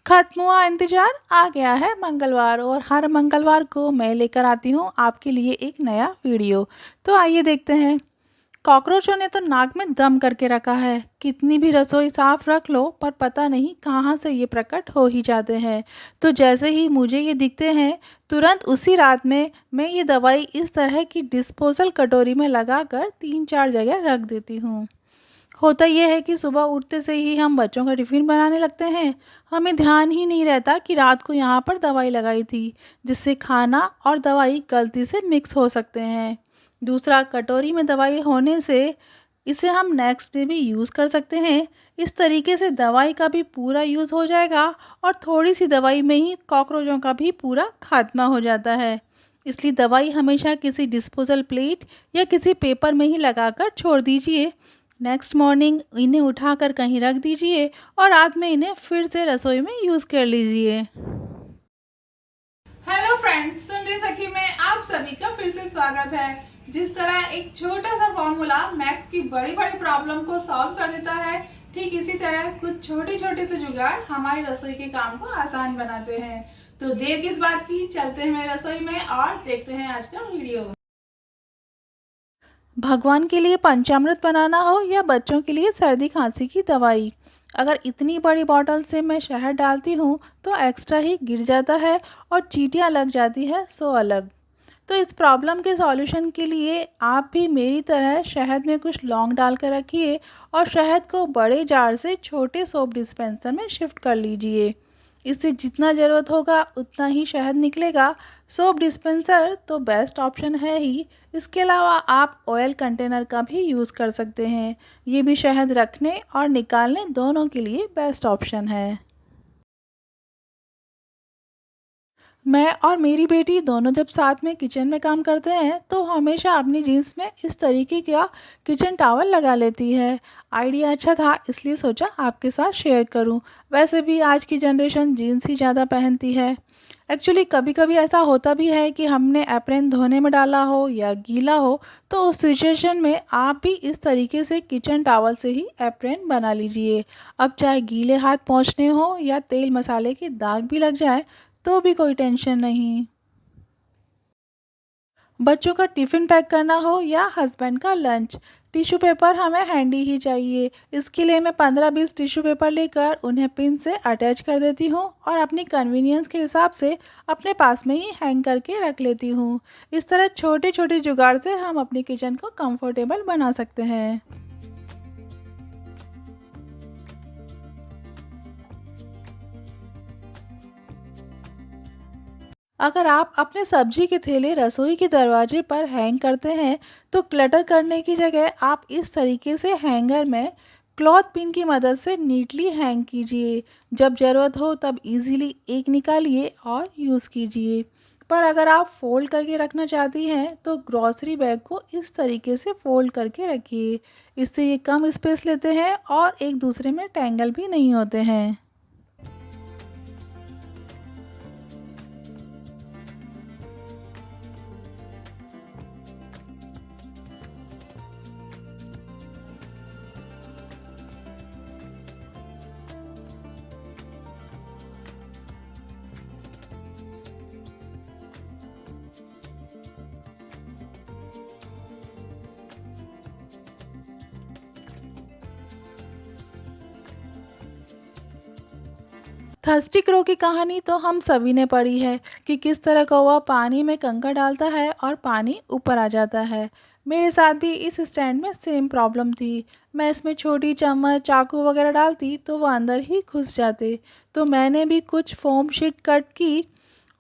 खत्म हुआ इंतजार, आ गया है मंगलवार और हर मंगलवार को मैं लेकर आती हूँ आपके लिए एक नया वीडियो। तो आइए देखते हैं। कॉकरोचों ने तो नाक में दम करके रखा है। कितनी भी रसोई साफ रख लो पर पता नहीं कहाँ से ये प्रकट हो ही जाते हैं। तो जैसे ही मुझे ये दिखते हैं तुरंत उसी रात में मैं ये दवाई इस तरह की डिस्पोजल कटोरी में लगाकर 3-4 जगह रख देती हूँ। होता यह है कि सुबह उठते से ही हम बच्चों का टिफ़िन बनाने लगते हैं। हमें ध्यान ही नहीं रहता कि रात को यहाँ पर दवाई लगाई थी, जिससे खाना और दवाई गलती से मिक्स हो सकते हैं। दूसरा, कटोरी में दवाई होने से इसे हम नेक्स्ट डे भी यूज़ कर सकते हैं। इस तरीके से दवाई का भी पूरा यूज़ हो जाएगा और थोड़ी सी दवाई में ही कॉकरोचों का भी पूरा खात्मा हो जाता है। इसलिए दवाई हमेशा किसी डिस्पोजल प्लेट या किसी पेपर में ही लगाकर छोड़ दीजिए। नेक्स्ट मॉर्निंग इन्हें उठाकर कहीं रख दीजिए और रात में इन्हें फिर से रसोई में यूज़ कर लीजिए। हेलो फ्रेंड्स, सुनरी सखी में आप सभी का फिर से स्वागत है। जिस तरह एक छोटा सा फॉर्मूला मैथ्स की बड़ी बड़ी प्रॉब्लम को सॉल्व कर देता है, ठीक इसी तरह कुछ छोटे छोटे से जुगाड़ हमारी रसोई के काम को आसान बनाते हैं। तो देर किस बात की, चलते हैं रसोई में और देखते हैं आज का वीडियो। भगवान के लिए पंचामृत बनाना हो या बच्चों के लिए सर्दी खांसी की दवाई, अगर इतनी बड़ी बॉटल से मैं शहद डालती हूँ तो एक्स्ट्रा ही गिर जाता है और चींटियाँ लग जाती है सो अलग। तो इस प्रॉब्लम के सॉल्यूशन के लिए आप भी मेरी तरह शहद में कुछ लौंग डाल कर रखिए और शहद को बड़े जार से छोटे सोप डिस्पेंसर में शिफ्ट कर लीजिए। इससे जितना ज़रूरत होगा उतना ही शहद निकलेगा। सोप डिस्पेंसर तो बेस्ट ऑप्शन है ही। इसके अलावा आप ऑयल कंटेनर का भी यूज़ कर सकते हैं। ये भी शहद रखने और निकालने दोनों के लिए बेस्ट ऑप्शन है। मैं और मेरी बेटी दोनों जब साथ में किचन में काम करते हैं तो हमेशा अपनी जीन्स में इस तरीके का किचन टॉवल लगा लेती है। आइडिया अच्छा था इसलिए सोचा आपके साथ शेयर करूं। वैसे भी आज की जनरेशन जीन्स ही ज़्यादा पहनती है। एक्चुअली कभी कभी ऐसा होता भी है कि हमने एप्रन धोने में डाला हो या गीला हो, तो उस सिचुएशन में आप भी इस तरीके से किचन टॉवल से ही एप्रन बना लीजिए। अब चाहे गीले हाथ पोंछने हो या तेल मसाले के दाग भी लग जाए तो भी कोई टेंशन नहीं। बच्चों का टिफ़िन पैक करना हो या हस्बैंड का लंच, टिश्यू पेपर हमें हैंडी ही चाहिए। इसके लिए मैं 15-20 टिश्यू पेपर लेकर उन्हें पिन से अटैच कर देती हूँ और अपनी कन्वीनियंस के हिसाब से अपने पास में ही हैंग करके रख लेती हूँ। इस तरह छोटे छोटे जुगाड़ से हम अपनी किचन को कंफर्टेबल बना सकते हैं। अगर आप अपने सब्जी के थैले रसोई के दरवाजे पर हैंग करते हैं तो क्लटर करने की जगह आप इस तरीके से हैंगर में क्लॉथ पिन की मदद से नीटली हैंग कीजिए। जब ज़रूरत हो तब इजीली एक निकालिए और यूज़ कीजिए। पर अगर आप फोल्ड करके रखना चाहती हैं तो ग्रॉसरी बैग को इस तरीके से फोल्ड करके रखिए। इससे ये कम स्पेस लेते हैं और एक दूसरे में टैंगल भी नहीं होते हैं। थर्स्टी क्रो की कहानी तो हम सभी ने पढ़ी है कि किस तरह कौवा पानी में कंकड़ डालता है और पानी ऊपर आ जाता है। मेरे साथ भी इस स्टैंड में सेम प्रॉब्लम थी। मैं इसमें छोटी चम्मच चाकू वगैरह डालती तो वो अंदर ही घुस जाते। तो मैंने भी कुछ फोम शीट कट की,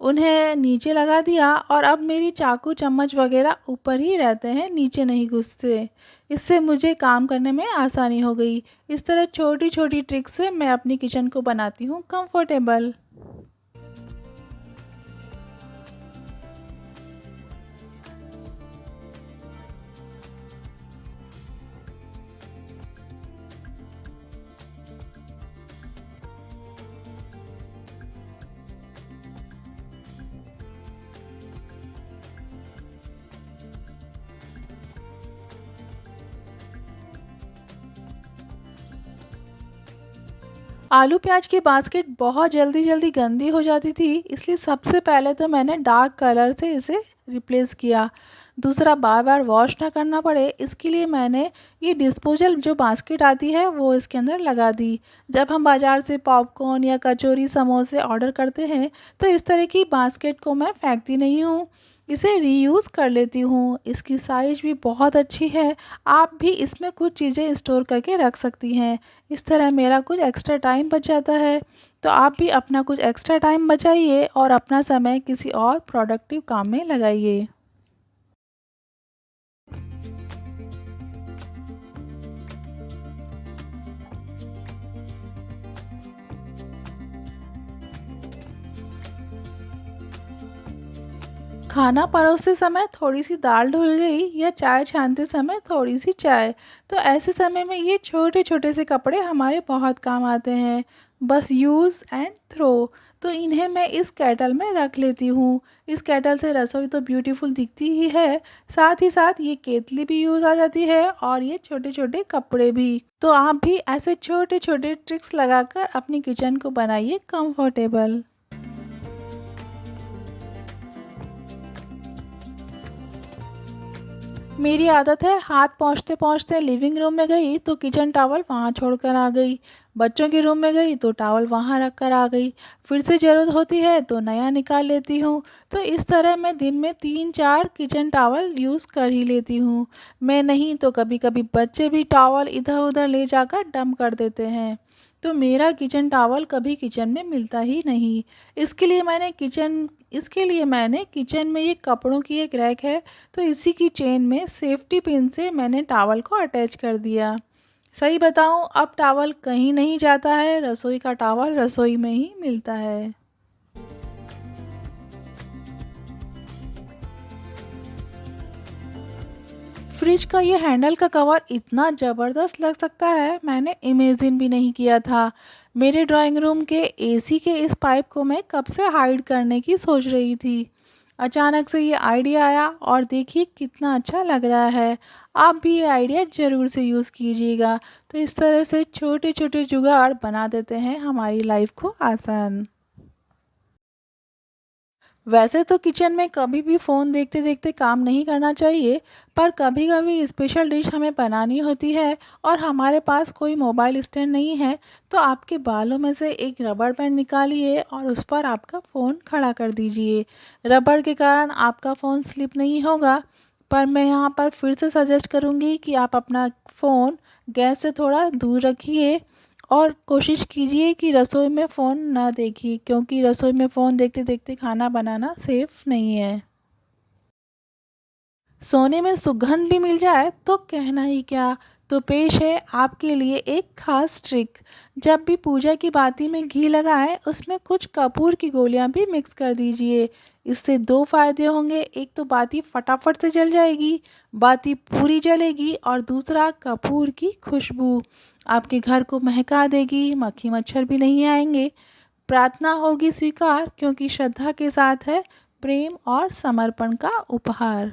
उन्हें नीचे लगा दिया और अब मेरी चाकू चम्मच वगैरह ऊपर ही रहते हैं, नीचे नहीं घुसते। इससे मुझे काम करने में आसानी हो गई। इस तरह छोटी छोटी ट्रिक्स से मैं अपनी किचन को बनाती हूँ कंफर्टेबल। आलू प्याज की बास्केट बहुत जल्दी जल्दी गंदी हो जाती थी, इसलिए सबसे पहले तो मैंने डार्क कलर से इसे रिप्लेस किया। दूसरा, बार बार वॉश ना करना पड़े इसके लिए मैंने ये डिस्पोजल जो बास्केट आती है वो इसके अंदर लगा दी। जब हम बाज़ार से पॉपकॉर्न या कचौरी समोसे ऑर्डर करते हैं तो इस तरह की बास्केट को मैं फेंकती नहीं हूँ, इसे रीयूज़ कर लेती हूँ। इसकी साइज़ भी बहुत अच्छी है, आप भी इसमें कुछ चीज़ें स्टोर करके रख सकती हैं। इस तरह मेरा कुछ एक्स्ट्रा टाइम बच जाता है। तो आप भी अपना कुछ एक्स्ट्रा टाइम बचाइए और अपना समय किसी और प्रोडक्टिव काम में लगाइए। खाना परोसते समय थोड़ी सी दाल धुल गई या चाय छानते समय थोड़ी सी चाय, तो ऐसे समय में ये छोटे छोटे से कपड़े हमारे बहुत काम आते हैं। बस यूज़ एंड थ्रो। तो इन्हें मैं इस केटल में रख लेती हूँ। इस केटल से रसोई तो ब्यूटीफुल दिखती ही है, साथ ही साथ ये केतली भी यूज़ आ जाती है और ये छोटे छोटे कपड़े भी। तो आप भी ऐसे छोटे छोटे ट्रिक्स लगाकर अपनी किचन को बनाइए कंफर्टेबल। मेरी आदत है हाथ पहुँचते पहुँचते लिविंग रूम में गई तो किचन टॉवल वहाँ छोड़कर आ गई, बच्चों के रूम में गई तो टॉवल वहाँ रख कर आ गई, फिर से ज़रूरत होती है तो नया निकाल लेती हूँ। तो इस तरह मैं दिन में 3-4 किचन टॉवल यूज़ कर ही लेती हूँ। मैं नहीं तो कभी कभी बच्चे भी टॉवल इधर उधर ले जाकर डंप कर देते हैं, तो मेरा किचन टॉवल कभी किचन में मिलता ही नहीं। इसके लिए मैंने किचन में ये कपड़ों की एक रैक है, तो इसी की चेन में सेफ्टी पिन से मैंने टॉवल को अटैच कर दिया। सही बताऊं, अब टॉवल कहीं नहीं जाता है, रसोई का टॉवल रसोई में ही मिलता है। फ्रिज का ये हैंडल का कवर इतना ज़बरदस्त लग सकता है, मैंने इमेजिन भी नहीं किया था। मेरे ड्राइंग रूम के एसी के इस पाइप को मैं कब से हाइड करने की सोच रही थी। अचानक से ये आइडिया आया और देखिए कितना अच्छा लग रहा है। आप भी ये आइडिया ज़रूर से यूज़ कीजिएगा। तो इस तरह से छोटे छोटे जुगाड़ बना देते हैं हमारी लाइफ को आसान। वैसे तो किचन में कभी भी फ़ोन देखते देखते काम नहीं करना चाहिए, पर कभी कभी स्पेशल डिश हमें बनानी होती है और हमारे पास कोई मोबाइल स्टैंड नहीं है, तो आपके बालों में से एक रबड़ बैंड निकालिए और उस पर आपका फ़ोन खड़ा कर दीजिए। रबड़ के कारण आपका फ़ोन स्लिप नहीं होगा। पर मैं यहाँ पर फिर से सजेस्ट करूँगी कि आप अपना फ़ोन गैस से थोड़ा दूर रखिए और कोशिश कीजिए कि रसोई में फ़ोन ना देखिए, क्योंकि रसोई में फ़ोन देखते देखते खाना बनाना सेफ़ नहीं है। सोने में सुगंध भी मिल जाए तो कहना ही क्या। तो पेश है आपके लिए एक खास ट्रिक। जब भी पूजा की बाती में घी लगाएं उसमें कुछ कपूर की गोलियां भी मिक्स कर दीजिए। इससे दो फायदे होंगे, एक तो बाती फटाफट से जल जाएगी, बाती पूरी जलेगी, और दूसरा कपूर की खुशबू आपके घर को महका देगी, मक्खी मच्छर भी नहीं आएंगे। प्रार्थना होगी स्वीकार, क्योंकि श्रद्धा के साथ है प्रेम और समर्पण का उपहार।